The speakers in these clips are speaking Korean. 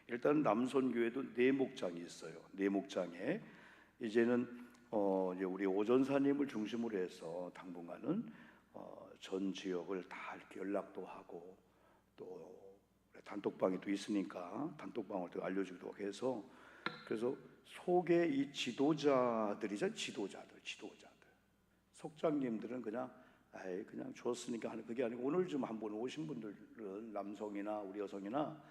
일단 남손교회도 네 목장이 있어요. 네 목장에 이제는 이제 우리 오전사님을 중심으로 해서 당분간은 전 지역을 다 이렇게 연락도 하고 또 단톡방이 또 있으니까 단톡방을 또 알려주기도 해서 그래서 속에 이 지도자들이죠. 지도자들 속장님들은 그냥 좋았으니까 하는 그게 아니고 오늘 좀 한번 오신 분들은 남성이나 우리 여성이나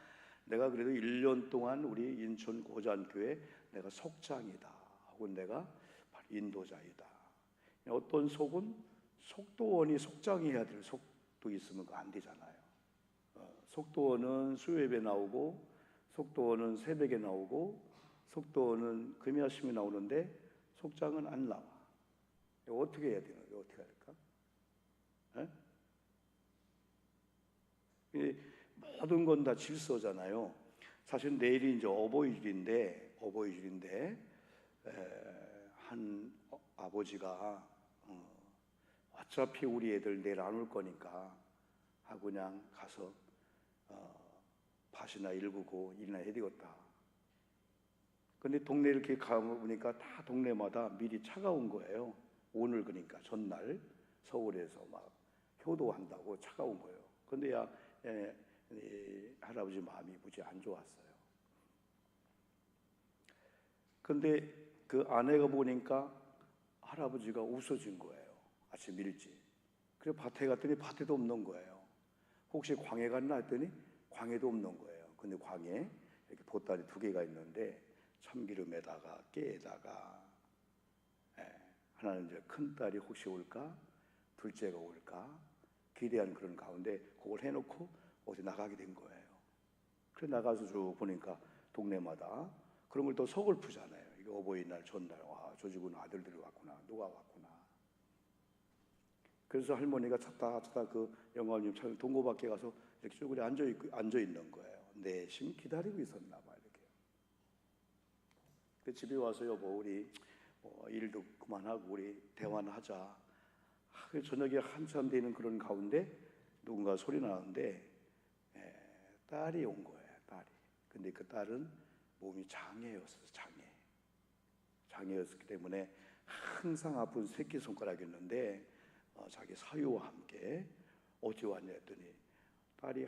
내가 그래도 1년 동안 우리 인천 고잔교회 내가 속장이다 하고 내가 인도자이다. 어떤 속은 속도원이 속장해야 될 속도 있으면 그거 안 되잖아요. 속도원은 수요예배 나오고 속도원은 새벽에 나오고 속도원은 금요 아침에 나오는데 속장은 안 나와. 이거 어떻게 해야 되나? 이거 어떻게 할까? 모든 건 다 질서잖아요. 사실 내일이 이제 어버이주일인데 한 아버지가 어차피 우리 애들 내일 안 올 거니까 하고 그냥 가서 밭이나 일구고 일이나 해야 되겠다. 근데 동네 이렇게 가보니까 다 동네마다 미리 차가 온 거예요. 오늘 그러니까 전날 서울에서 막 효도한다고 차가 온 거예요. 근데 할아버지 마음이 무지 안 좋았어요. 근데 그 아내가 보니까 할아버지가 웃어진 거예요. 아침 일찍. 그래서 밭에 갔더니 밭에도 없는 거예요. 혹시 광에 갔나 했더니 광에도 없는 거예요. 근데 광에 이렇게 보따리 2개가 있는데 참기름에다가 깨에다가 하나는 이제 큰 딸이 혹시 올까? 둘째가 올까? 기대한 그런 가운데 그걸 해놓고 어디 나가게 된 거예요. 그래서 나가서 쭉 보니까 동네마다 그런 걸 또 서글프잖아요. 이게 어버이날 전날 와 저 집은 아들들이 왔구나. 누가 왔구나. 그래서 할머니가 찾다 그 영화님 참 동고 밖에 가서 이렇게 쭈그려 앉아 있는 거예요. 내심 기다리고 있었나 봐 이렇게. 그 집에 와서 여보 우리 일도 그만하고 우리 대화나 하자. 저녁에 한참 되는 그런 가운데 누군가 소리 나는데 딸이 온 거예요. 딸이. 근데 그 딸은 몸이 장애였어요. 장애였기 때문에 항상 아픈 새끼손가락이었는데 자기 사유와 함께 어찌 왔냐 했더니 딸이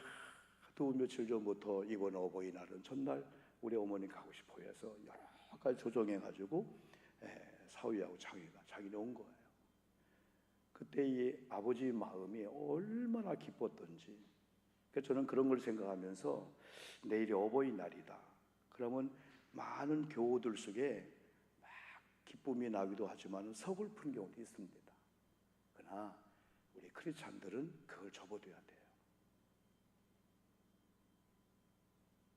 하도 며칠 전부터 이번 어버이날은 전날 우리 어머니 가고 싶어요 해서 여러 가지 조정해가지고 사위하고 자기는 온 거예요. 그때 이 아버지 마음이 얼마나 기뻤던지. 그래서 저는 그런 걸 생각하면서 내일이 어버이날이다. 그러면 많은 교우들 속에 막 기쁨이 나기도 하지만 서글픈 경우도 있습니다. 그러나 우리 크리스찬들은 그걸 접어둬야 돼요.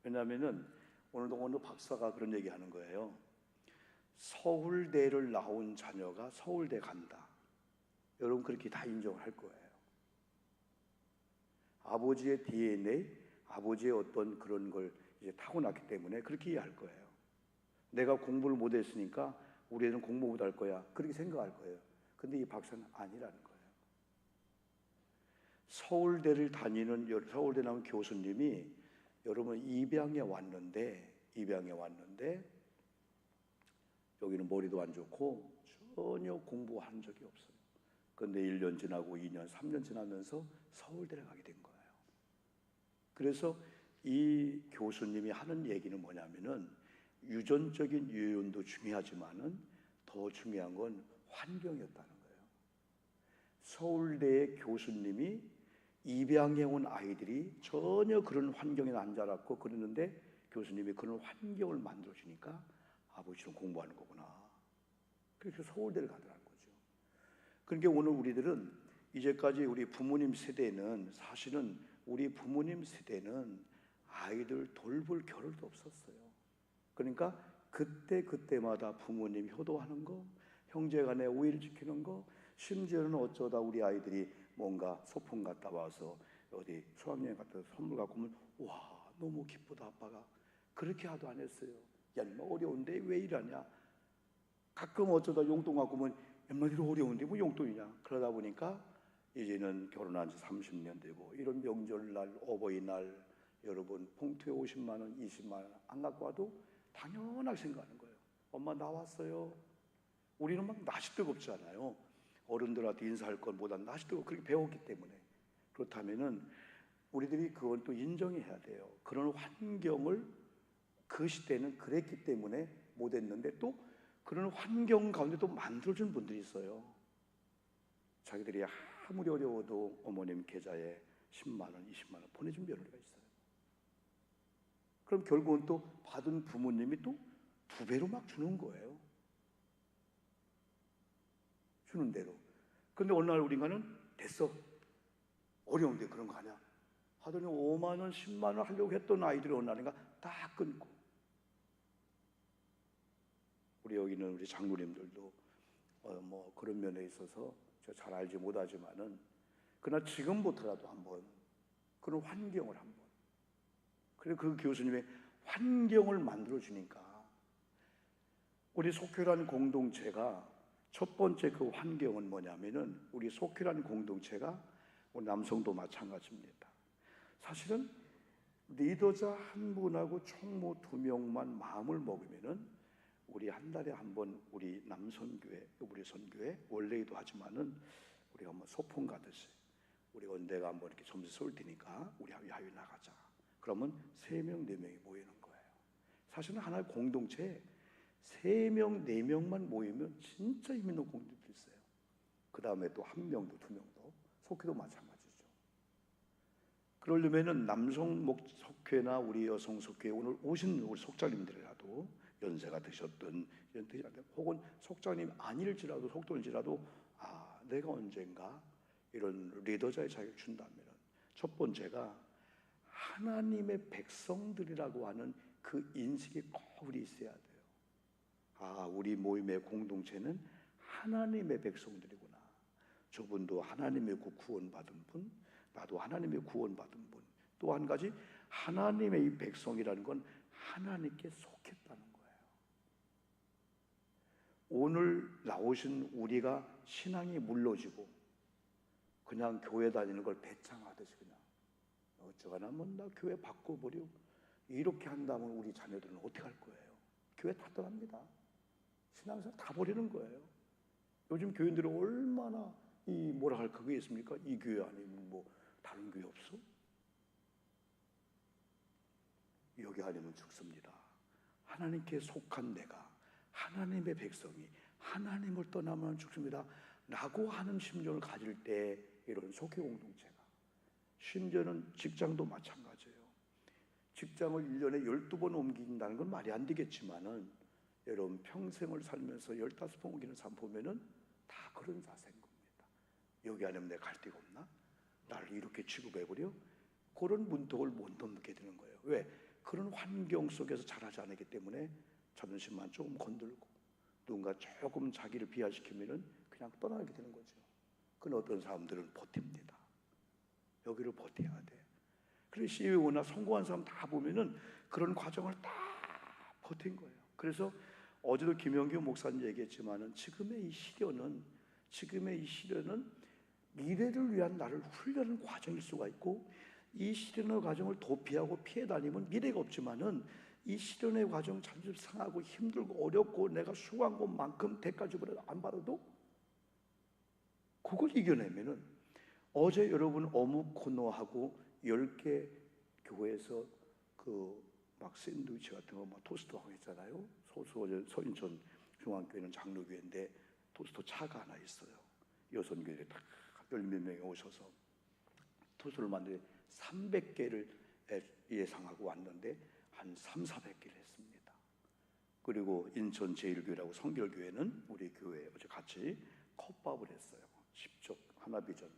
왜냐하면은 오늘도 어느 박사가 그런 얘기하는 거예요. 서울대를 나온 자녀가 서울대 간다. 여러분 그렇게 다 인정을 할 거예요. 아버지의 DNA, 아버지의 어떤 그런 걸 이제 타고났기 때문에 그렇게 이해할 거예요. 내가 공부를 못했으니까 우리 애는 공부 못할 거야. 그렇게 생각할 거예요. 근데 이 박사는 아니라는 거예요. 서울대를 다니는 서울대 나온 교수님이 여러분 입양에 왔는데 여기는 머리도 안 좋고 전혀 공부한 적이 없어요. 그런데 1년 지나고 2년, 3년 지나면서 서울대를 가게 된 거예요. 그래서 이 교수님이 하는 얘기는 뭐냐면은 유전적인 요인도 중요하지만은 더 중요한 건 환경이었다는 거예요. 서울대의 교수님이 입양해 온 아이들이 전혀 그런 환경에 안 자랐고 그랬는데 교수님이 그런 환경을 만들어 주니까 아버지는 공부하는 거구나. 그래서 서울대를 가더라는 거죠. 그러니까 오늘 우리들은 이제까지 우리 부모님 세대는 사실은 우리 부모님 세대는 아이들 돌볼 겨를도 없었어요. 그러니까 그때마다 부모님 효도하는 거, 형제간에 오해를 지키는 거, 심지어는 어쩌다 우리 아이들이 뭔가 소풍 갔다 와서 어디 수학여행 갔다 와서 선물 갖고 오면 와 너무 기쁘다 아빠가. 그렇게 하도 안 했어요. 야 너 어려운데 왜 이러냐. 가끔 어쩌다 용돈 갖고 오면 엄마들이 어려운데 뭐 용돈이냐. 그러다 보니까 이제는 결혼한 지 30년 되고 이런 명절날, 어버이날, 여러분 봉투에 50만 원, 20만 원 안 갖고 와도 당연하게 생각하는 거예요. 엄마 나왔어요. 우리는 막 낯이 뜨겁잖아요. 어른들한테 인사할 건 보다 낯이 뜨겁고 그렇게 배웠기 때문에. 그렇다면은 우리들이 그건 또 인정해야 돼요. 그런 환경을 그 시대는 그랬기 때문에 못했는데, 또 그런 환경 가운데 또 만들어준 분들이 있어요. 자기들이 아무리 어려워도 어머님 계좌에 10만 원, 20만 원 보내준 며느리가 있어요. 그럼 결국은 또 받은 부모님이 또 두 배로 막 주는 거예요. 주는 대로. 그런데 어느 날 우리가는 됐어. 어려운데 그런 거 하냐? 하더니 5만 원, 10만 원 하려고 했던 아이들이 어느 날인가 다 끊고. 우리 여기 있는 우리 장로님들도 뭐 그런 면에 있어서 제가 잘 알지 못하지만은, 그러나 지금부터라도 한번 그런 환경을 한번, 그리고 그 교수님의 환경을 만들어 주니까 우리 속회라는 공동체가 첫 번째 그 환경은 뭐냐면은, 우리 속회라는 공동체가 우리 남성도 마찬가지입니다. 사실은 리더자 한 분하고 총무 2명만 마음을 먹으면은 우리 한 달에 한 번 우리 남선교회, 우리 선교회 원래도 하지만은 우리가 뭐 소풍 가듯이 우리 언대가 한번 이렇게 점수 쏠 테니까 우리 야외 나가자. 그러면 3명, 4명이 모이는 거예요. 사실은 하나의 공동체에 3명, 4명만 모이면 진짜 힘 있는 공동체도 있어요. 그 다음에 또 1명도 2명도, 속회도 마찬가지죠. 그러려면은 남성 속회나 우리 여성 속회 오늘 오신 우리 속장님들이라도 연세가 드셨든 혹은 속장님 아닐지라도 속도일지라도 내가 언젠가 이런 리더자의 자격을 준다면 첫 번째가 하나님의 백성들이라고 하는 그 인식이 꼭 우리 있어야 돼요. 우리 모임의 공동체는 하나님의 백성들이구나. 저분도 하나님의 구원받은 분, 나도 하나님의 구원받은 분. 또 한 가지, 하나님의 이 백성이라는 건 하나님께 속했다는 거예요. 오늘 나오신 우리가 신앙이 물러지고 그냥 교회 다니는 걸 배짱하듯이 그냥 어쩌거나 나 교회 바꿔버려 이렇게 한다면 우리 자녀들은 어떻게 할 거예요? 교회 다 떠납니다. 신앙생활 다 버리는 거예요. 요즘 교인들은 얼마나 뭐라 할까 그게 있습니까? 이 교회 아니면 뭐 다른 교회 없어? 여기 아니면 죽습니다. 하나님께 속한 내가, 하나님의 백성이 하나님을 떠나면 죽습니다 라고 하는 심정을 가질 때 이런 속회 공동체가, 심지어는 직장도 마찬가지예요. 직장을 1년에 12번 옮긴다는 건 말이 안 되겠지만은 여러분 평생을 살면서 15번 옮기는 사람 보면은 다 그런 자세인 겁니다. 여기 아니면 내가 갈 데가 없나? 나를 이렇게 취급해버려? 그런 문턱을 못 넘게 되는 거예요. 왜? 그런 환경 속에서 자라지 않았기 때문에 자존심만 조금 건들고 누군가 조금 자기를 비하시키면은 그냥 떠나게 되는 거죠. 그건 어떤 사람들은 버팁니다. 여기를 버텨야 돼. 그래서 CEO나 성공한 사람 다 보면은 그런 과정을 다 버틴 거예요. 그래서 어제도 김영규 목사님 얘기했지만은 지금의 이 시련은 미래를 위한 나를 훈련하는 과정일 수가 있고, 이 시련의 과정을 도피하고 피해 다니면 미래가 없지만은 이 시련의 과정 자주 상하고 힘들고 어렵고 내가 수고한 것만큼 대가 주고를 안 받아도 그걸 이겨내면은, 어제 여러분 어묵 코너하고 10개 교회에서 막 샌드위치 같은 거 막 토스트 하고 있잖아요. 서인천 중앙교회는 장로교회인데 토스트 차가 하나 있어요. 여선교회에 딱 10몇 명이 오셔서 토스트를 만드는데 300개를 예상하고 왔는데 한 3,400개를 했습니다. 그리고 인천 제일교회라고 성결교회는 우리 교회 어제 같이 컵밥을 했어요. 10쪽 하나비전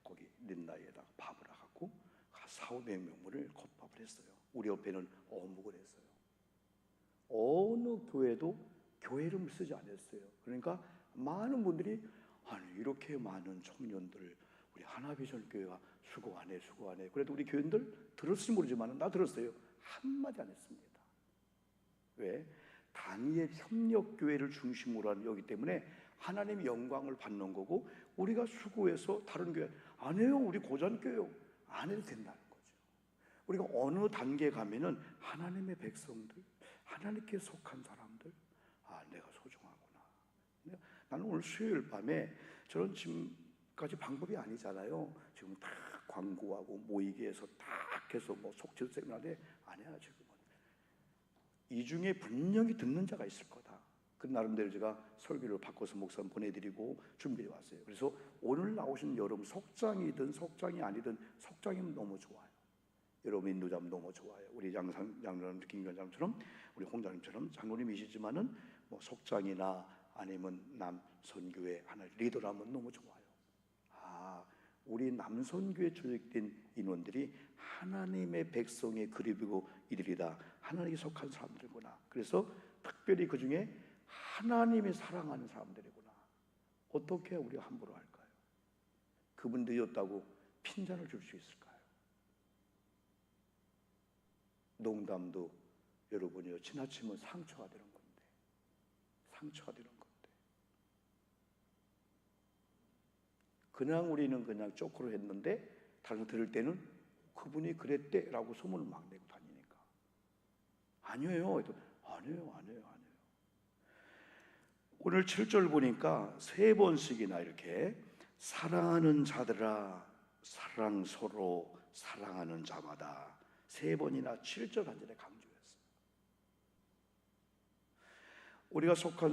거기 린나이에다가 밥을 하고 4,500명분을 컵밥을 했어요. 우리 옆에는 어묵을 했어요. 어느 교회도 교회 이름을 쓰지 않았어요. 그러니까 많은 분들이 이렇게 많은 청년들 우리 하나비전 교회가 수고하네. 그래도 우리 교인들 들었을지 모르지만 나 들었어요. 한마디 안 했습니다. 왜? 단위의 협력교회를 중심으로 하는 여기 때문에 하나님의 영광을 받는 거고, 우리가 수고해서 다른 교회 안 해요. 우리 고전교회요. 안 해도 된다는 거죠. 우리가 어느 단계에 가면은 하나님의 백성들, 하나님께 속한 사람들, 내가 소중하구나. 나는 오늘 수요일 밤에 저런 지금까지 방법이 아니잖아요. 지금 다 광고하고 모이게 해서 딱 해서 뭐 속죄 세미나인데 아니야. 지금은 이 중에 분명히 듣는 자가 있을 거다. 그 나름대로 제가 설교를 바꿔서 목사 보내드리고 준비해 왔어요. 그래서 오늘 나오신 여러분 속장이든 속장이 아니든 속장이면 너무 좋아요. 여러분 인도자면 너무 좋아요. 우리 장로님 김관장처럼 우리 홍장님처럼 장로님이시지만은 뭐 속장이나 아니면 남선교회 하나 리더라면 너무 좋아요. 우리 남선교회 조직된 인원들이 하나님의 백성의 그룹이고 이들이다. 하나님께 속한 사람들이구나. 그래서 특별히 그 중에 하나님이 사랑하는 사람들이구나. 어떻게 우리가 함부로 할까요? 그분들이 었다고 핀잔을 줄 수 있을까요? 농담도 여러분이요 지나치면 상처가 되는 건데, 상처가 되는 건데, 그냥 우리는 그냥 쪼크로 했는데 다른 들을 때는 그분이 그랬대라고 소문을 막 내고 다니니까 아니에요. 아니에요. 오늘 7절 보니까 3번씩이나 이렇게 사랑하는 자들아 사랑 서로 사랑하는 자마다 3번이나 7절 한 절에 강조했어요. 우리가 속한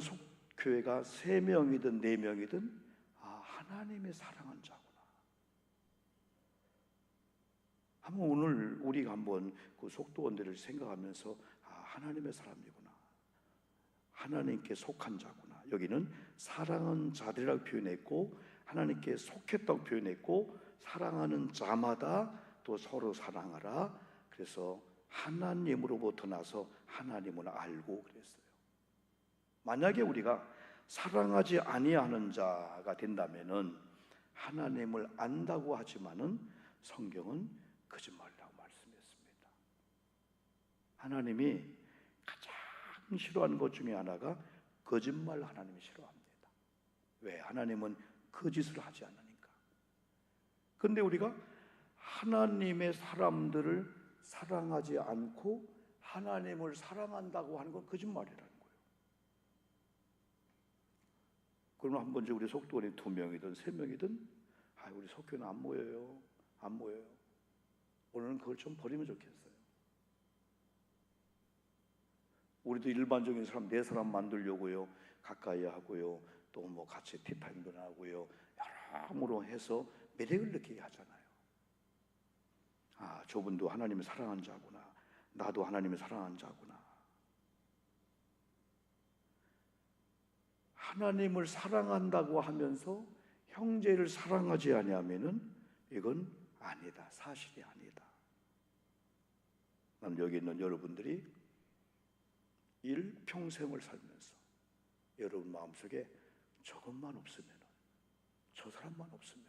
교회가 3명이든 4명이든 하나님의 사랑한 자구나. 한번 오늘 우리가 한번 그 속도원들을 생각하면서 하나님의 사람이구나. 하나님께 속한 자구나. 여기는 사랑하는 자들이라고 표현했고 하나님께 속했다고 표현했고 사랑하는 자마다 또 서로 사랑하라. 그래서 하나님으로부터 나서 하나님을 알고 그랬어요. 만약에 우리가 사랑하지 아니하는 자가 된다면은 하나님을 안다고 하지만은 성경은 거짓말이라고 말씀했습니다. 하나님이 가장 싫어하는 것 중에 하나가 거짓말 하나님이 싫어합니다. 왜? 하나님은 거짓을 하지 않으니까. 그런데 우리가 하나님의 사람들을 사랑하지 않고 하나님을 사랑한다고 하는 건 거짓말이라는 거예요. 그러면 한 번째 우리 속도원이 2명이든 3명이든 우리 속교는 안 모여요. 오늘은 그걸 좀 버리면 좋겠어요. 우리도 일반적인 사람 4사람 만들려고요. 가까이 하고요. 또 뭐 같이 티타임도 하고요. 여러모로 해서 매력을 느끼게 하잖아요. 저분도 하나님을 사랑하는 자구나. 나도 하나님을 사랑하는 자구나. 하나님을 사랑한다고 하면서 형제를 사랑하지 아니하면은 이건 아니다. 사실이 아니다. 난 여기 있는 여러분들이 일평생을 살면서 여러분 마음속에 저것만 없으면, 저 사람만 없으면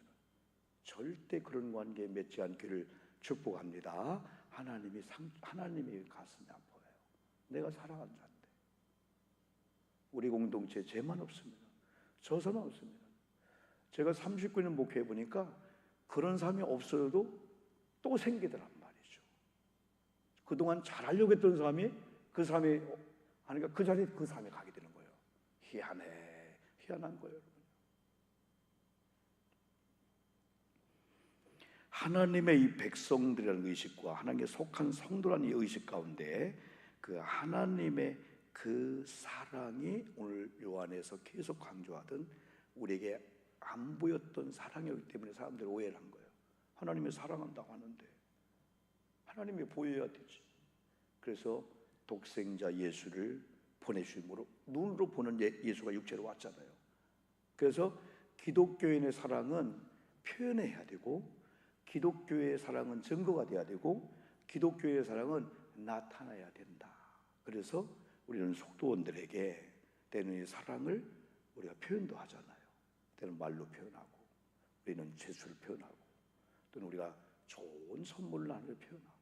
절대 그런 관계에 맺지 않기를 축복합니다. 하나님이 가슴이 아파요. 내가 사랑하는 자인데 우리 공동체 쟤만 없으면, 저 사람 없으면. 제가 39년 목회해 보니까 그런 사람이 없어도 또 생기더란 말이죠. 그동안 잘하려고 했던 사람이 그 사람이 하니까 그 자리에 그 사람이 가게 되는 거예요. 희한한 거예요, 여러분. 하나님의 이 백성들이라는 의식과 하나님께 속한 성도라는 이 의식 가운데 그 하나님의 그 사랑이 오늘 요한에서 계속 강조하던 우리에게 안 보였던 사랑이기 때문에 사람들이 오해를 한 거예요. 하나님이 사랑한다고 하는데 하나님이 보여야 되지. 그래서 독생자 예수를 보내주심으로 눈으로 보는 예수가 육체로 왔잖아요. 그래서 기독교인의 사랑은 표현해야 되고 기독교의 사랑은 증거가 돼야 되고 기독교의 사랑은 나타나야 된다. 그래서 우리는 속도원들에게 때는 이 사랑을 우리가 표현도 하잖아요. 때는 말로 표현하고 우리는 제수를 표현하고 또는 우리가 좋은 선물을 하는 걸 표현하고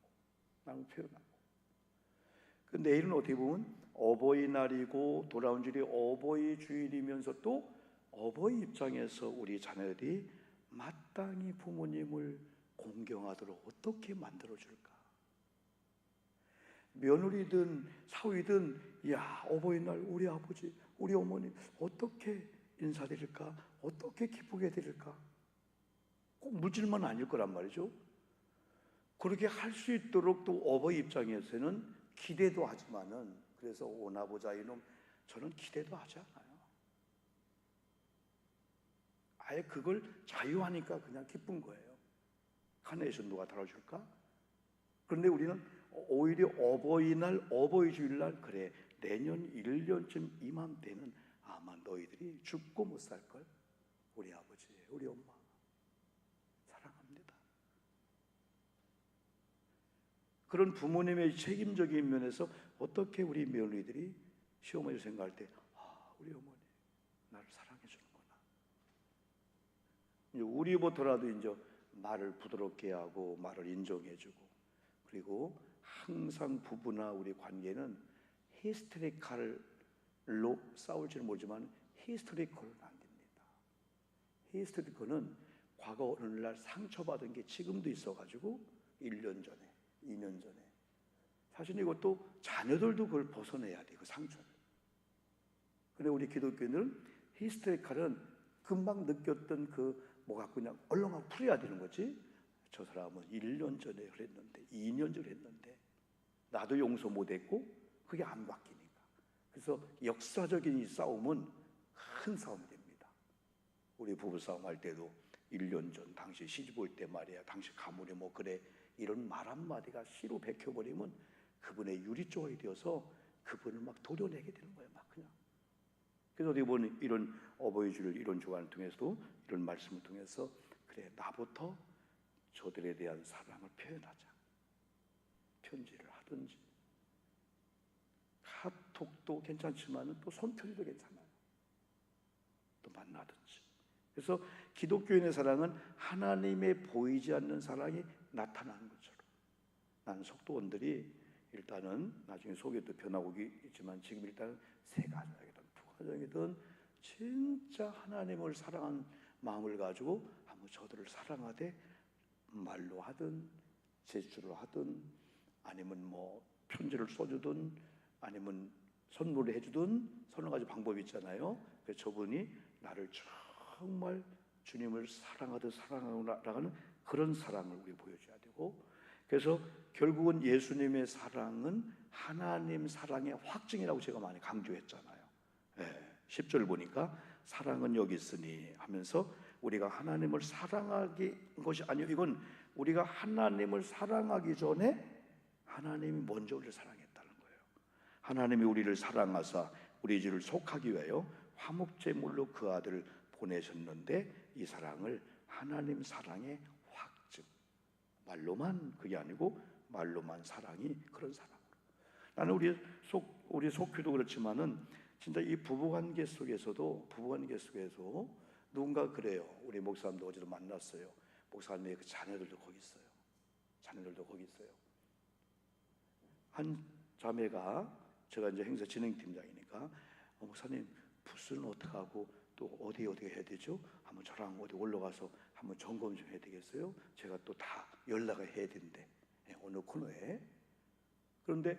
그 내일은 어떻게 보면 어버이날이고 돌아온 주일이 어버이 주일이면서 또 어버이 입장에서 우리 자녀들이 마땅히 부모님을 공경하도록 어떻게 만들어줄까? 며느리든 사위든 야, 어버이날 우리 아버지, 우리 어머니 어떻게 인사드릴까? 어떻게 기쁘게 드릴까? 꼭 물질만 아닐 거란 말이죠. 그렇게 할 수 있도록 또 어버이 입장에서는 기대도 하지만은, 그래서 오나보자 이놈, 저는 기대도 하지 않아요. 아예 그걸 자유하니까 그냥 기쁜 거예요. 카네이션 누가 달아줄까? 그런데 우리는 오히려 어버이날, 어버이 주일날, 그래 내년 1년쯤 이맘때는 아마 너희들이 죽고 못 살걸. 우리 아버지, 우리 엄마 사랑합니다. 그런 부모님의 책임적인 면에서 어떻게 우리 며느리들이 시어머니를 생각할 때 우리 어머니 나를 사랑해 주는구나. 이제 우리부터라도 이제 말을 부드럽게 하고 말을 인정해 주고, 그리고 항상 부부나 우리 관계는 히스테리컬로 싸울지는 모르지만 히스테리컬은 안 됩니다. 히스테리컬은 과거 어느 날 상처받은 게 지금도 있어가지고 1년 전에 2년 전에, 사실 이것도 자녀들도 그걸 벗어내야 돼, 그 상처를. 근데 우리 기독교인들은 히스테리컬은 금방 느꼈던 그 뭐가 그냥 얼렁하고 풀어야 되는 거지. 저 사람은 1년 전에 그랬는데 2년 전에 했는데 나도 용서 못했고 그게 안 바뀌니까. 그래서 역사적인 이 싸움은 큰 싸움이 됩니다. 우리 부부싸움 할 때도 1년 전 당시 시집 올 때 말이야, 당시 가문에 뭐 그래, 이런 말 한마디가 씨로 베껴버리면 그분의 유리조각이 되어서 그분을 막 도려내게 되는 거예요, 막 그냥. 그래서 어떻게 보면 이런 어버이 주일 이런 주간을 통해서도 이런 말씀을 통해서 그래 나부터 저들에 대한 사랑을 표현하자. 편지를 하든지 카톡도 괜찮지만 또 손편지도 괜찮아요. 또 만나든지. 그래서 기독교인의 사랑은 하나님의 보이지 않는 사랑이 나타나는 것처럼. 나는 속도원들이 일단은 나중에 속에도 변하고 있지만 지금 일단은 세 가정이든 두 가정이든 진짜 하나님을 사랑한 마음을 가지고 한번 저들을 사랑하되, 말로 하든 제스처로 하든 아니면 뭐 편지를 써주든 아니면 선물을 해주든 서너 가지 방법이 있잖아요. 그래서 저분이 나를 정말 주님을 사랑하듯 사랑하고 나가는 그런 사랑을 우리 보여줘야 되고, 그래서 결국은 예수님의 사랑은 하나님 사랑의 확증이라고 제가 많이 강조했잖아요. 10절 보니까 사랑은 여기 있으니 하면서 우리가 하나님을 사랑하기 것이 아니요, 이건 우리가 하나님을 사랑하기 전에 하나님이 먼저 우리를 사랑했다는 거예요. 하나님이 우리를 사랑하사 우리 죄를 속하기 위하여 화목제물로 그 아들을 보내셨는데, 이 사랑을 하나님 사랑의 확증, 말로만 그게 아니고 말로만 사랑이 그런 사랑으로. 나는 우리 속교도 그렇지만은 진짜 이 부부관계 속에서도 누군가 그래요. 우리 목사님도 어제도 만났어요. 목사님의 그 자녀들도 거기 있어요. 한 자매가, 제가 이제 행사 진행팀장이니까 목사님 부스는 어떻게 하고 또 어디 해야 되죠? 한번 저랑 어디 올라가서 한번 점검 좀 해야 되겠어요? 제가 또 다 연락을 해야 된대, 어느 코너에. 그런데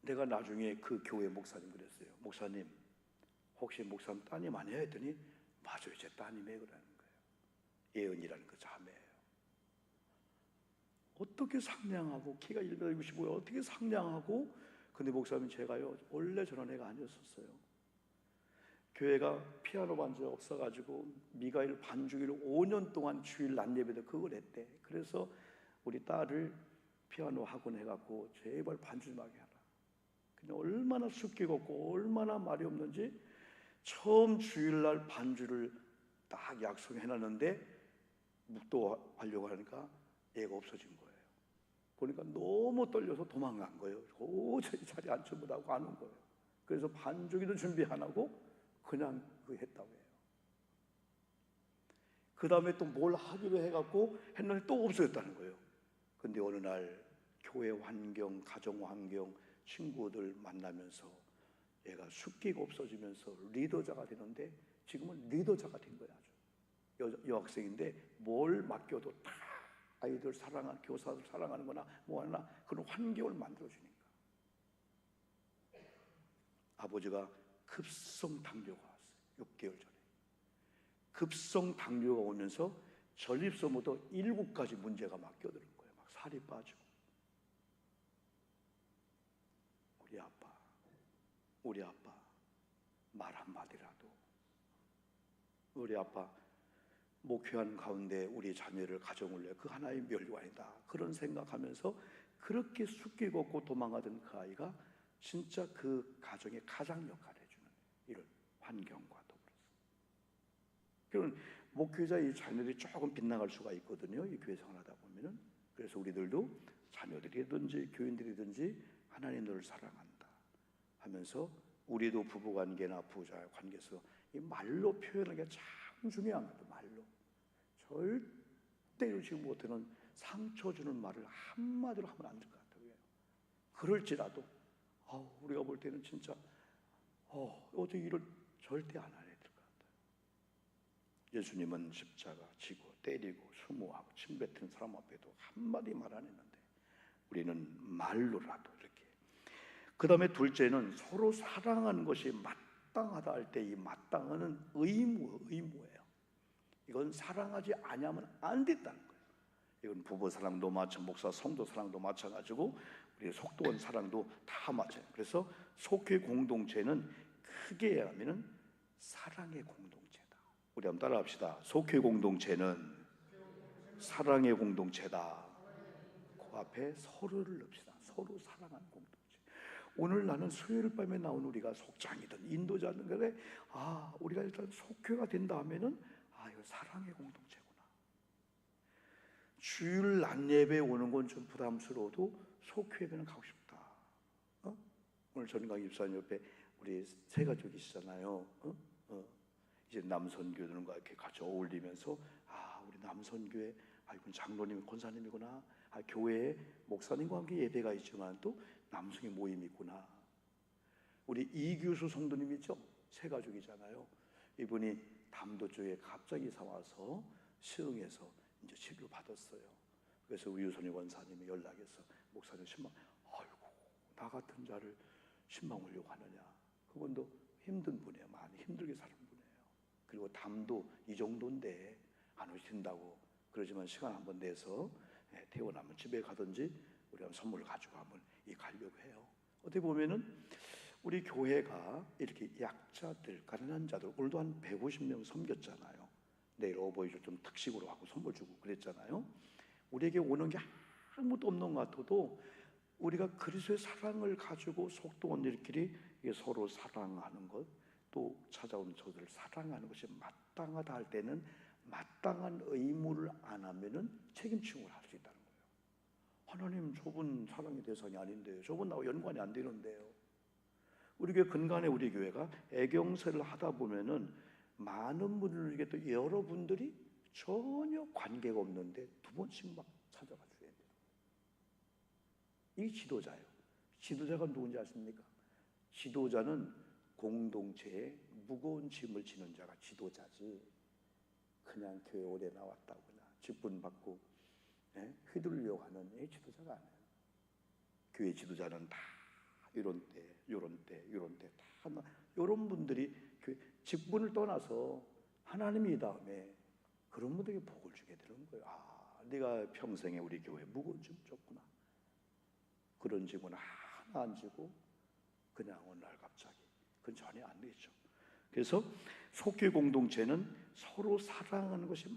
내가 나중에 그 교회 목사님 그랬어요. 목사님 혹시 목사님 따님 아니에요? 했더니 맞아요, 제 따님이에요 그러는 거예요. 예은이라는 그 자매예요. 어떻게 상냥하고, 키가 1m65에 어떻게 상냥하고. 근데 목사님 제가요 원래 저런 애가 아니었었어요. 교회가 피아노 반주가 없어가지고 미가엘 반주기를 5년 동안 주일 낮 예배도 그걸 했대. 그래서 우리 딸을 피아노 학원 해갖고 제발 반주 좀 하게 하라. 그냥 얼마나 숙기가 없고 얼마나 말이 없는지 처음 주일날 반주를 딱 약속해놨는데 묵도하려고 하니까 얘가 없어진 거예요. 보니까 너무 떨려서 도망간 거예요. 도저히 자리에 앉지 못하고 가는 거예요. 그래서 반주기도 준비 안 하고 그냥 그 했다고 해요. 그 다음에 또 뭘 하기로 해갖고 했는데 또 없어졌다는 거예요. 근데 어느 날 교회 환경, 가정 환경, 친구들 만나면서 얘가 숙기가 없어지면서 리더자가 되는데, 지금은 리더자가 된 거야. 아주 여학생인데 뭘 맡겨도 다 아이들 사랑하는, 교사들 사랑하는 거나 뭐하나 그런 환경을 만들어주니까. 아버지가 급성 당뇨가 왔어요. 6개월 전에. 급성 당뇨가 오면서 전립선부터 7가지 문제가 막 껴드는 거예요. 막 살이 빠지고. 우리 아빠 말 한마디라도, 우리 아빠 목회하는 가운데 우리 자녀를, 가정을 위해 그 하나의 멸관이다, 그런 생각하면서 그렇게 숙기 걷고 도망가던 그 아이가 진짜 그 가정의 가장 역할을 해주는 이런 환경과 더불어서, 그런 목회자의 자녀들이 조금 빗나갈 수가 있거든요, 이 교회 생활하다 보면은. 그래서 우리들도 자녀들이든지 교인들이든지 하나님 너를 사랑한다 하면서, 우리도 부부관계나 부부자의 관계에서 이 말로 표현하는 게 참 중요한 거예요. 말로 절대 이루지 못하는 상처 주는 말을 한마디로 하면 안 될 것 같아요. 그럴지라도 우리가 볼 때는 진짜 어떻게 이걸 절대 안 해야 될 것 같아요. 예수님은 십자가 지고 때리고 수모하고 침뱉은 사람 앞에도 한마디 말 안 했는데 우리는 말로라도 이렇게. 그 다음에 둘째는 서로 사랑하는 것이 마땅하다 할 때, 이 마땅하는 의무예요. 이건 사랑하지 아니하면 안 된다는 거예요. 이건 부부 사랑도 마찬가지고, 목사 성도 사랑도 마찬가지고, 우리 속도원 사랑도 다 마찬가지예요. 그래서 속회 공동체는 크게 하면은 사랑의 공동체다. 우리 한번 따라합시다. 속회 공동체는 사랑의 공동체다. 그 앞에 서로를 넣읍시다. 서로 사랑하는 공동체. 오늘 나는 수요일 밤에 나온 우리가 속장이든 인도자든 간에 우리가 일단 속회가 된다 하면은 이거 사랑의 공동체구나. 주일 낮 예배 오는 건 좀 부담스러워도 속회는 가고 싶다. 오늘 전광 입사님 옆에 우리 세 가족이시잖아요. 이제 남선교들과 이렇게 같이 어울리면서 우리 남선교회 이건 장로님, 권사님이구나. 교회에 목사님과 함께 예배가 있지만 또 남성의 모임이 있구나. 우리 이규수 성도님 있죠? 세 가족이잖아요. 이분이 담도 쪽에 갑자기 사와서 시흥에서 이제 치료 받았어요. 그래서 우리 유선희 원사님이 연락해서 목사님 신방, 나 같은 자를 신방 오려고 하느냐. 그분도 힘든 분이에요. 많이 힘들게 사는 분이에요. 그리고 담도 이 정도인데 안 오신다고. 그러지만 시간 한번 내서 퇴원하면 집에 가든지 우리가 선물을 가지고 한번 가려고 해요. 어떻게 보면은 우리 교회가 이렇게 약자들, 가난한 자들, 오늘도 한 150명 섬겼잖아요. 내일 어버이날 좀 특식으로 하고 선물 주고 그랬잖아요. 우리에게 오는 게 아무것도 없는 것 같아도 우리가 그리스도의 사랑을 가지고 속도원들끼리 서로 사랑하는 것, 또 찾아온 저들을 사랑하는 것이 마땅하다 할 때는 마땅한 의무를 안 하면은 책임침을 할 수 있다는 거예요. 하나님, 저분 사랑의 대상이 아닌데요. 저분 나와 연관이 안 되는데요. 우리 교회 근간에 우리 교회가 애경세를 하다 보면은 많은 분들에게 또 여러분들이 전혀 관계가 없는데 두 번씩 막 찾아가 줘야 돼요. 이 지도자예요. 지도자가 누군지 아십니까? 지도자는 공동체에 무거운 짐을 지는 자가 지도자지, 그냥 교회 오래 나왔다고 그냥 직분 받고 휘둘려고 하는 지도자가 아니에요. 교회 지도자는 다 이런 때 다 이런 분들이 직분을 떠나서 하나님이 다음에 그런 분들에게 복을 주게 되는 거예요. 네가 평생에 우리 교회 무거운 짐 줬구나. 그런 짐은 하나 안 지고 그냥 어느 날 갑자기, 그건 전혀 안 되죠. 그래서 속교 공동체는 서로 사랑하는 것이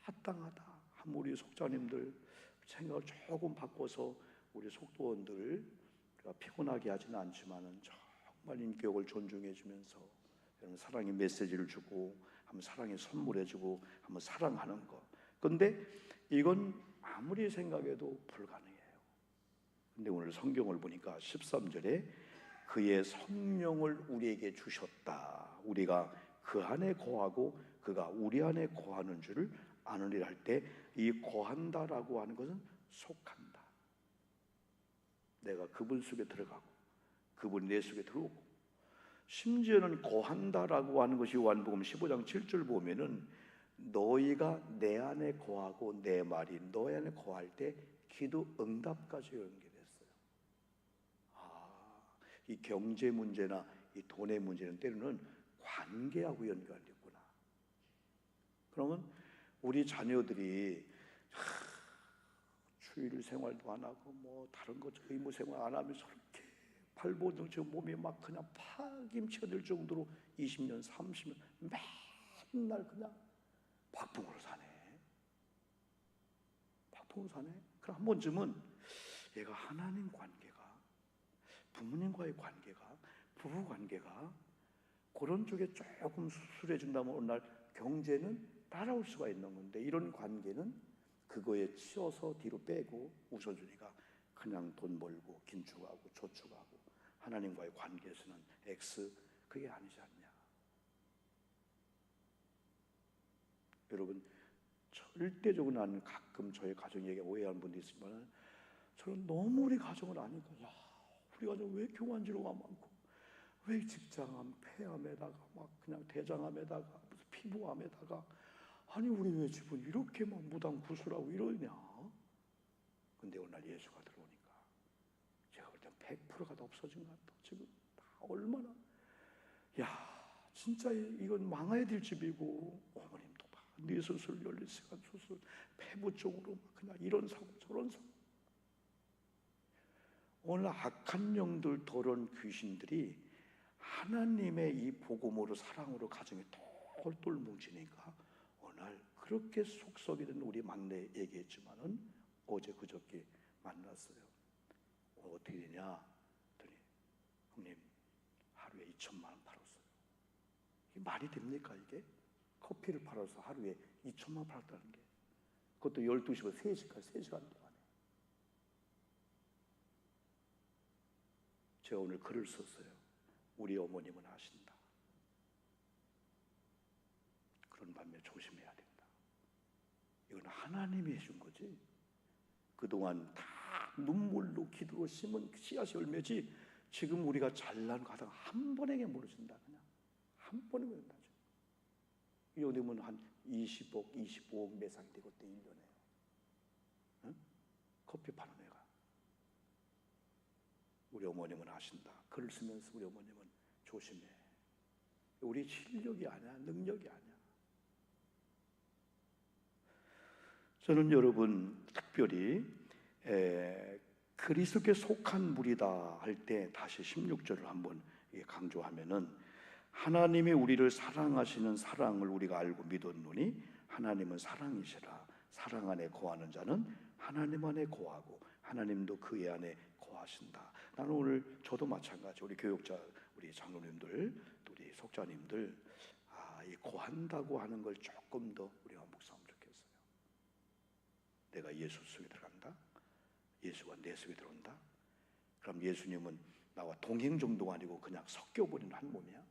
마땅하다. 우리 속자님들 생각을 조금 바꿔서 우리 속도원들 우리가 피곤하게 하지는 않지만은 정말 인격을 존중해주면서 사랑의 메시지를 주고, 한번 사랑의 선물해주고, 한번 사랑하는 것. 그런데 이건 아무리 생각해도 불가능해요. 근데 오늘 성경을 보니까 13절에 그의 성령을 우리에게 주셨다. 우리가 그 안에 거하고 그가 우리 안에 거하는 줄을 아느니라 할 때, 이 거한다라고 하는 것은 속한다. 내가 그분 속에 들어가고 그분이 내 속에 들어오고, 심지어는 거한다라고 하는 것이 요한복음 15장 7절 보면은 너희가 내 안에 거하고 내 말이 너희 안에 거할 때 기도 응답까지 연결됐어요. 이 경제 문제나 이 돈의 문제는 때로는 관계하고 연결됐구나. 그러면 우리 자녀들이 주일 생활도 안 하고 뭐 다른 것 의무 생활 안 하면서 이렇게 발버둥쳐 몸이 막 그냥 파김치가 정도로 20년, 30년 맨날 그냥 박풍으로 사네. 박풍으로 사네. 그럼 한 번쯤은 얘가 하나님 관계가, 부모님과의 관계가, 부부 관계가 그런 쪽에 조금 수술해준다면 어느 날 경제는 따라올 수가 있는 건데, 이런 관계는 그거에 치여서 뒤로 빼고 웃어주니까 그냥 돈 벌고 긴축하고 저축하고 하나님과의 관계에서는 X, 그게 아니지 않냐. 여러분, 절대적으로 나는 가끔 저희 가정에게 오해하는 분도 있지만, 저는 너무 우리 가정을 아니까, 야, 우리 가정 왜 교환지로가 많고, 왜 직장암, 폐암에다가 막 그냥 대장암에다가 무슨 피부암에다가, 아니 우리 왜 집은 이렇게 막 무당 구슬하고 이러냐. 근데 오늘 날 예수가 들어오니까 제가 볼 땐 100%가 다 없어진 것 같아. 지금 다 얼마나, 야, 진짜 이건 망해야 될 집이고, 어머님도 막 뇌수술, 연립시간 수술, 폐부 쪽으로 막 그냥 이런 사고 저런 사고. 오늘 악한 영들, 더러운 귀신들이 하나님의 이 복음으로, 사랑으로 가정에 똘똘 뭉치니까 오늘 그렇게 속썩이던 우리 막내 얘기했지만은 어제 그저께 만났어요. 어떻게 되냐 했더니, 형님 하루에 2천만 원 팔았어요. 이게 말이 됩니까 이게? 커피를 팔아서 하루에 2천만 원 팔았다는 게, 그것도 12시부터 3시까지 3시간 동안에. 제가 오늘 글을 썼어요. 우리 어머님은 아신다. 그런 반면 조심해야 된다. 이건 하나님이 해준 거지. 그동안 다 눈물로 기도로 심은 씨앗이 열매지. 지금 우리가 잘난 가다가 한 번에게 무너진다. 그냥 한 번에 무너진다. 요즘은 한 20억, 25억 매상이 되고 때 1년에. 응? 커피 파는 애가. 우리 어머님은 아신다. 글을 쓰면서 우리 어머님은 조심해. 우리 실력이 아니야, 능력이 아니야. 저는 여러분 특별히 그리스도께 속한 무리다 할 때 다시 16절을 한번 강조하면은, 하나님이 우리를 사랑하시는 사랑을 우리가 알고 믿었노니 하나님은 사랑이시라. 사랑 안에 거하는 자는 하나님 안에 거하고 하나님도 그의 안에 거하신다. 나는 오늘 저도 마찬가지, 우리 교육자, 우리 장로님들, 우리 속자님들, 이 거한다고 하는 걸 조금 더 우리가 묵상하면 좋겠어요. 내가 예수 속에 들어간다. 예수가 내 속에 들어온다. 그럼 예수님은 나와 동행 정도가 아니고 그냥 섞여버리는 한 몸이야.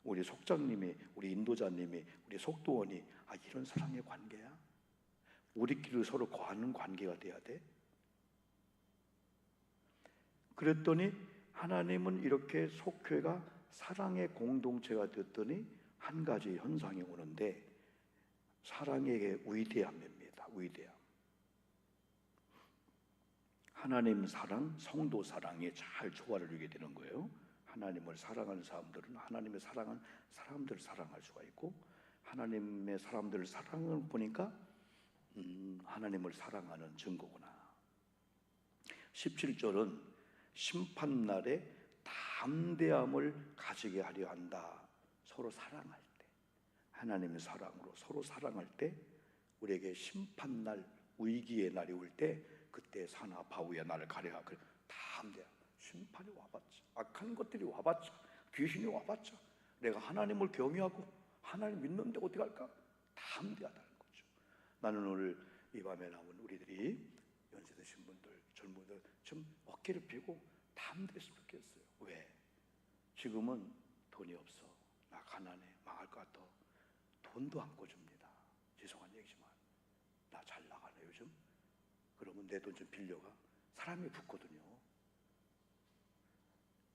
우리 속장님이, 우리 인도자님이, 우리 속도원이 이런 사랑의 관계야? 우리끼리 서로 거하는 관계가 돼야 돼? 그랬더니 하나님은 이렇게 속회가 사랑의 공동체가 됐더니 한 가지 현상이 오는데, 사랑의 위대함입니다. 위대함. 하나님 사랑, 성도 사랑이 잘 조화를 이루게 되는 거예요. 하나님을 사랑하는 사람들은 하나님의 사랑한 사람들을 사랑할 수가 있고, 하나님의 사람들을 사랑을 보니까 하나님을 사랑하는 증거구나. 17절은 심판날에 담대함을 가지게 하려 한다. 서로 사랑할 때, 하나님의 사랑으로 서로 사랑할 때, 우리에게 심판날, 위기의 날이 올 때, 그때 사나 바위야 나를 가려하. 담대함. 심판이 와봤자, 악한 것들이 와봤자, 귀신이 와봤자, 내가 하나님을 경외하고 하나님 믿는데 어떻게 할까? 담대하다는 거죠. 나는 오늘 이 밤에 나온 우리들이, 연세 드신 분들, 젊은 분들 좀 어깨를 펴고 담대했으면 좋겠어요. 왜? 지금은 돈이 없어, 나 가난해, 망할 것 같아. 돈도 안 꿔줍니다. 죄송한 얘기지만 나 잘 나가네 요즘. 그러면 내 돈 좀 빌려가. 사람이 붙거든요.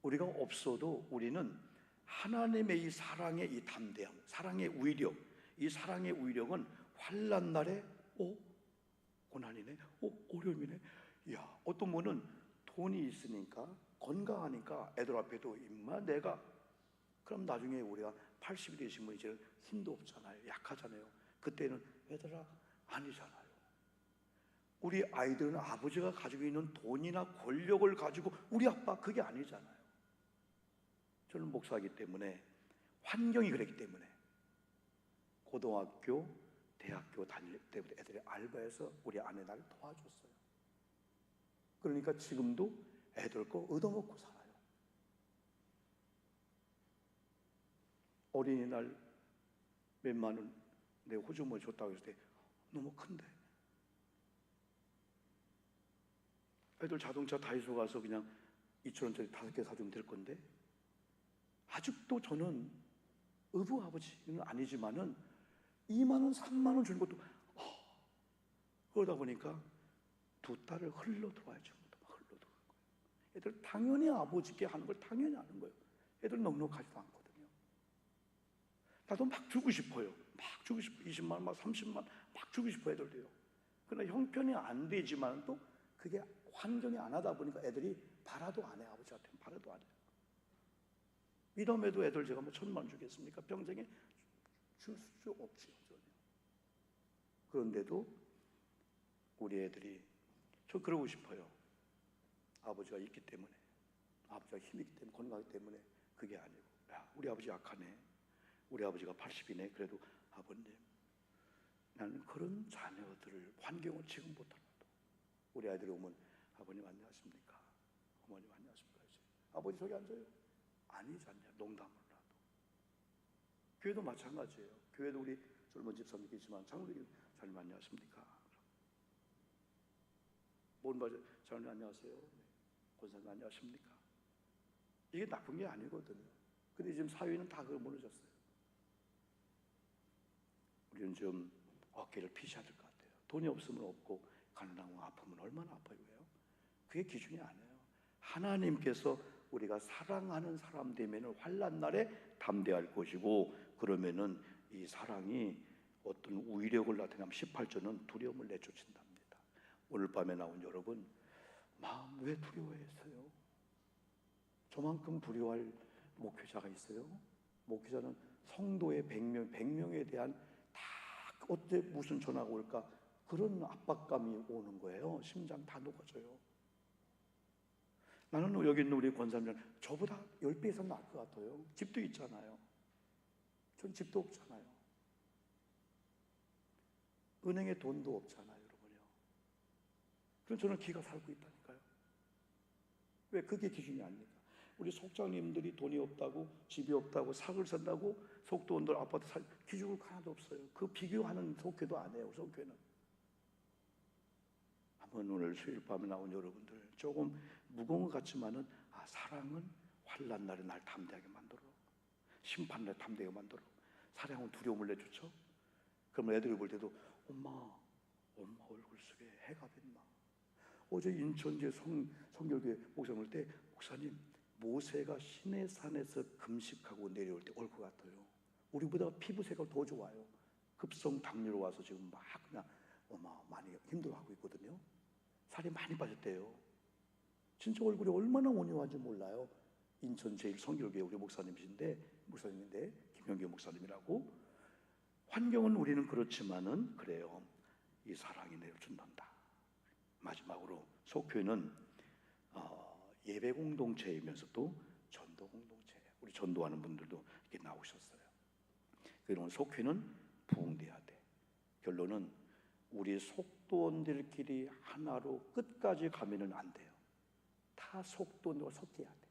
우리가 없어도 우리는 하나님의 이 사랑의 이 담대함, 사랑의 위력, 이 사랑의 위력은 환난 날에 고난이네, 어려움이네. 야, 어떤 분은 돈이 있으니까 건강하니까 애들 앞에도 임마 내가, 그럼 나중에 우리가 80이 되시면 이제 힘도 없잖아요. 약하잖아요. 그때는 얘들아 아니잖아요. 우리 아이들은 아버지가 가지고 있는 돈이나 권력을 가지고 우리 아빠 그게 아니잖아요. 저는 목사이기 때문에 환경이 그랬기 때문에 고등학교, 대학교 다닐 때부터 애들이 알바해서 우리 아내 나를 도와줬어요. 그러니까 지금도 애들 거 얻어먹고 살아요. 어린이날 몇만 원 내 호주머니 줬다고 했을 때 너무 큰데, 애들 자동차 다이소 가서 그냥 2,000원짜리 5개 사주면 될 건데, 아직도 저는 의부 아버지는 아니지만은 2만 원, 3만 원 주는 것도 그러다 보니까 두 딸을 흘러 들어와야죠. 흘러 들어간 거예요. 애들 당연히 아버지께 하는 걸 당연히 하는 거예요. 애들 넉넉하지도 않거든요. 나도 막 주고 싶어요. 막 주고 싶어. 20만 원, 막 30만 원, 막 주고 싶어 애들도요. 그러나 형편이 안 되지만 또 그게 환경이 안 하다 보니까 애들이 바라도 안 해. 아버지한테 바라도 안 해요. 이러면도 애들 제가 뭐 1,000만 원 주겠습니까? 병장에 줄 수 없지요. 전혀. 그런데도 우리 애들이, 저 그러고 싶어요. 아버지가 있기 때문에, 아버지가 힘이 있기 때문에, 건강하기 때문에. 그게 아니고, 야, 우리 아버지 약하네, 우리 아버지가 80이네. 그래도 아버님, 나는 그런 자녀들을, 환경을 지금부터라도 우리 아이들이 오면 아버님 안녕하십니까, 어머님 안녕하십니까, 아버지 저기 앉아요. 아니지 않냐, 농담을 하도. 교회도 마찬가지예요. 교회도 우리 젊은 집사님 계시지만 장로님, 장로님 안녕하십니까, 뭔 말이야, 장로님 안녕하세요, 권사님 안녕하십니까. 이게 나쁜 게 아니거든요. 근데 지금 사회는 다 그걸 무너졌어요. 우리는 좀 어깨를 피셔야 될 것 같아요. 돈이 없으면 없고 가난하고 아프면 얼마나 아파요. 왜요? 그게 기준이 아니에요. 하나님께서 우리가 사랑하는 사람 되면 환난 날에 담대할 것이고, 그러면은 이 사랑이 어떤 위력을 나타내면 18절은 두려움을 내쫓는답니다. 오늘 밤에 나온 여러분, 마음 왜 두려워했어요? 저만큼 두려워할 목회자가 있어요? 목회자는 성도의 100명에 대한 다 어때 무슨 전화가 올까, 그런 압박감이 오는 거예요. 심장 다 녹아져요. 나는 여기 있는 우리 권사님 저보다 10배 이상 나을 것 같아요. 집도 있잖아요. 전 집도 없잖아요. 은행에 돈도 없잖아요, 여러분요. 그럼 저는 기가 살고 있다니까요. 왜? 그게 기준이 아닙니까? 우리 속장님들이 돈이 없다고, 집이 없다고, 삭을 산다고 속도원들 아파트 살 기준이 하나도 없어요. 그 비교하는 속회도 안 해요. 속회는. 한번 오늘 수요일 밤에 나온 여러분들, 조금 무거운 것 같지만은, 사랑은 환난 날에 날 담대하게 만들어, 심판 날 담대하게 만들어. 사랑은 두려움을 내쫓죠. 그러면 애들이 볼 때도 엄마 얼굴 속에 해가 됐나. 어제 인천제 성결교회 목사님 올 때, 목사님 모세가 시내산에서 금식하고 내려올 때 올 것 같아요. 우리보다 피부색깔 더 좋아요. 급성 당뇨로 와서 지금 막 그냥 많이 힘들어하고 있거든요. 살이 많이 빠졌대요. 진짜 얼굴이 얼마나 온유한지 몰라요. 인천 제일 성결교회 우리 목사님인데 김영규 목사님이라고. 환경은 우리는 그렇지만은 그래요. 이 사랑이 내려준단다. 마지막으로 속교회는 예배 공동체이면서도 전도 공동체. 우리 전도하는 분들도 이렇게 나오셨어요. 그러면 속회는 부흥돼야 돼. 결론은 우리 속도원들끼리 하나로 끝까지 가면은 안 돼요. 타 속도원들과 섞여야 돼.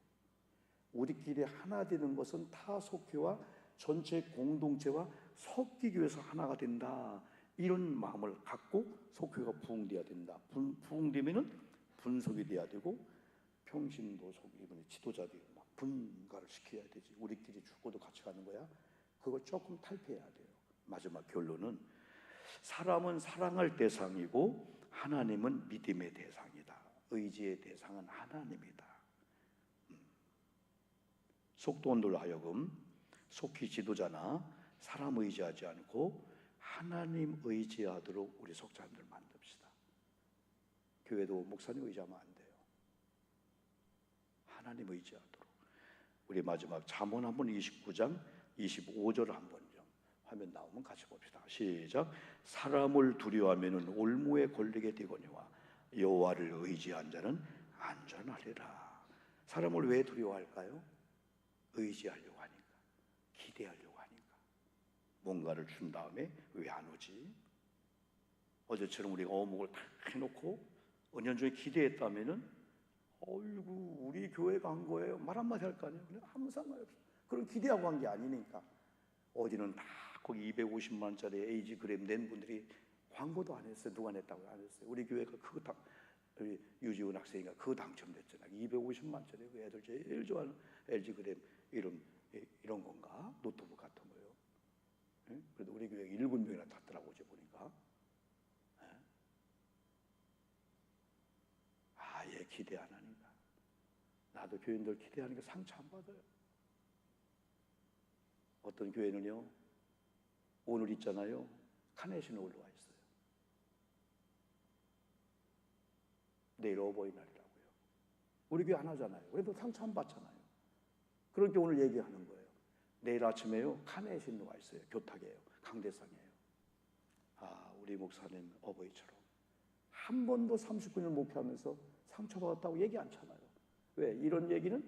우리끼리 하나 되는 것은 타 속회와 전체 공동체와 섞이기 위해서 하나가 된다. 이런 마음을 갖고 속회가 부흥돼야 된다. 부흥되면은 분석이 돼야 되고, 평신도 이번에 지도자들이 막 분가를 시켜야 되지. 우리끼리 죽고도 같이 가는 거야. 그걸 조금 탈피해야 돼요. 마지막 결론은 사람은 사랑할 대상이고 하나님은 믿음의 대상이다. 의지의 대상은 하나님이다. 속도원들로 하여금 속히 지도자나 사람 의지하지 않고 하나님 의지하도록 우리 속자님들 만듭시다. 교회도 목사님 의지하면 안 돼요. 하나님 의지하도록. 우리 마지막 잠언 한번 29장 25절을 한번 좀 화면 나오면 같이 봅시다. 시작. 사람을 두려워하면 올무에 걸리게 되거니와 여호와를 의지한 자는 안전하리라. 사람을 왜 두려워할까요? 의지하려고 하니까, 기대하려고 하니까. 뭔가를 준 다음에 왜 안 오지? 어제처럼 우리가 어묵을 다 해놓고 은연중에 기대했다면은 어이구 우리 교회 간 거예요 말 한마디 할 거 아니에요. 그냥 아무 상관이 없어. 그런 기대하고 간 게 아니니까. 어디는 다 거기 250만 원짜리 에이지 그램 낸 분들이 광고도 안 했어요. 누가 냈다고 안 했어요. 우리 교회가 그거 다 우리 유지훈 학생이가 그거 당첨됐잖아. 250만 원짜리 그 애들 제일 좋아하는 LG 그램 이런 건가? 노트북 같은 거요. 예? 그래도 우리 교회 7명이나 탔더라고 어제 보니까. 예? 아예 기대 안 하니까. 나도 교인들 기대하니까 상처 안 받아요. 어떤 교회는요 오늘 있잖아요 카네이션이 올라와 있어요. 내일 어버이날이라고요. 우리 교회 안 하잖아요. 그래도 상처 안 받잖아요. 그렇게 오늘 얘기하는 거예요. 내일 아침에요 카네이션이 와 있어요. 교탁이에요. 강대상이에요. 아 우리 목사님 어버이처럼 한 번도 39년 목회하면서 상처받았다고 얘기 안 하잖아요. 왜? 이런 얘기는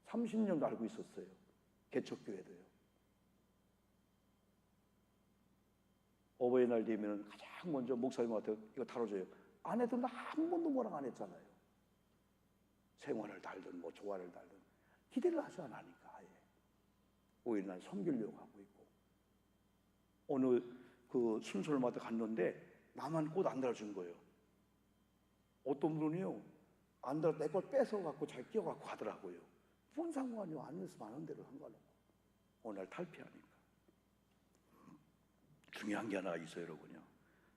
30년 알고 있었어요. 개척교회도요. 어버이날 되면 가장 먼저 목사님한테 이거 다뤄줘요. 안 해도 나 한 번도 뭐랑 안 했잖아요. 생활을 달든 뭐 조화를 달든 기대를 하지 않으니까 아예. 오히려 난 섬기려고 하고 있고. 어느 그 순서마다 갔는데 나만 꽃 안 달아준 거예요. 어떤 분이요 안 달아 내 걸 뺏어갖고 잘 끼워갖고 가더라고요. 뭔 상관이요. 안 했으면 안 한 대로 상관없고. 오늘 탈피하니까. 중요한 게 하나 있어요 여러분요.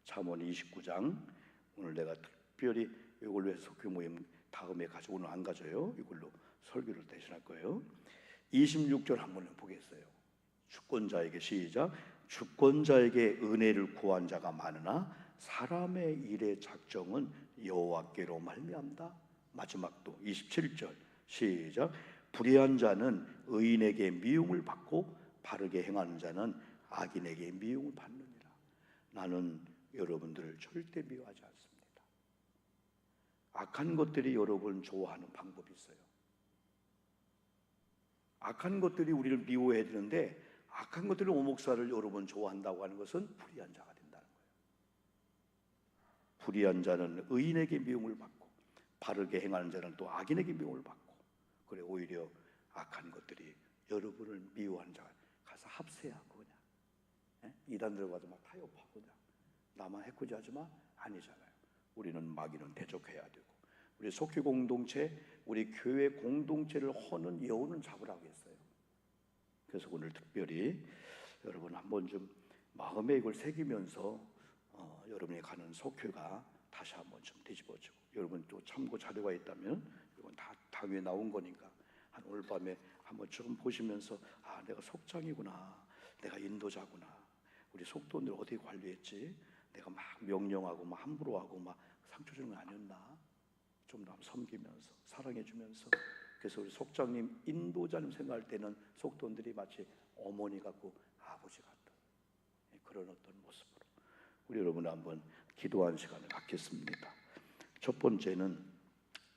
잠언 29장 오늘 내가 특별히 이걸로 해서 석교 모임 다음에 가져 오늘 안 가져요. 이걸로 설교를 대신할 거예요. 26절 한번 보겠어요. 주권자에게 시작. 주권자에게 은혜를 구한 자가 많으나 사람의 일의 작정은 여호와께로 말미암다. 마지막도 27절 시작. 불의한 자는 의인에게 미움을 받고 바르게 행하는 자는 악인에게 미움을 받느니라. 나는 여러분들을 절대 미워하지 않습니다. 악한 것들이 여러분 좋아하는 방법이 있어요. 악한 것들이 우리를 미워해야 되는데 악한 것들이 오목사를 여러분 좋아한다고 하는 것은 불의한 자가 된다는 거예요. 불의한 자는 의인에게 미움을 받고 바르게 행하는 자는 또 악인에게 미움을 받고 그래 오히려 악한 것들이 여러분을 미워하는 자가 가서 합세하고 그냥 이단들 가서 막 타협하고 그냥 나만 해코지하지 마 아니잖아요. 우리는 마귀는 대적해야 되고 우리 속회 공동체 우리 교회 공동체를 허는 여우는 잡으라고 했어요. 그래서 오늘 특별히 여러분 한번 좀 마음에 이걸 새기면서 여러분이 가는 속회가 다시 한번 좀 뒤집어지고 여러분 또 참고 자료가 있다면 이건 다 당위에 나온 거니까 한 오늘 밤에 한번 좀 보시면서 아 내가 속장이구나 내가 인도자구나 우리 속도들 어떻게 관리했지 내가 막 명령하고 막 함부로 하고 막 상처 주는 거 아니었나 좀 더 섬기면서 사랑해주면서 그래서 우리 속장님 인도자님 생각할 때는 속도들이 마치 어머니 같고 아버지 같던 그런 어떤 모습으로 우리 여러분 한번 기도하는 시간을 갖겠습니다. 첫 번째는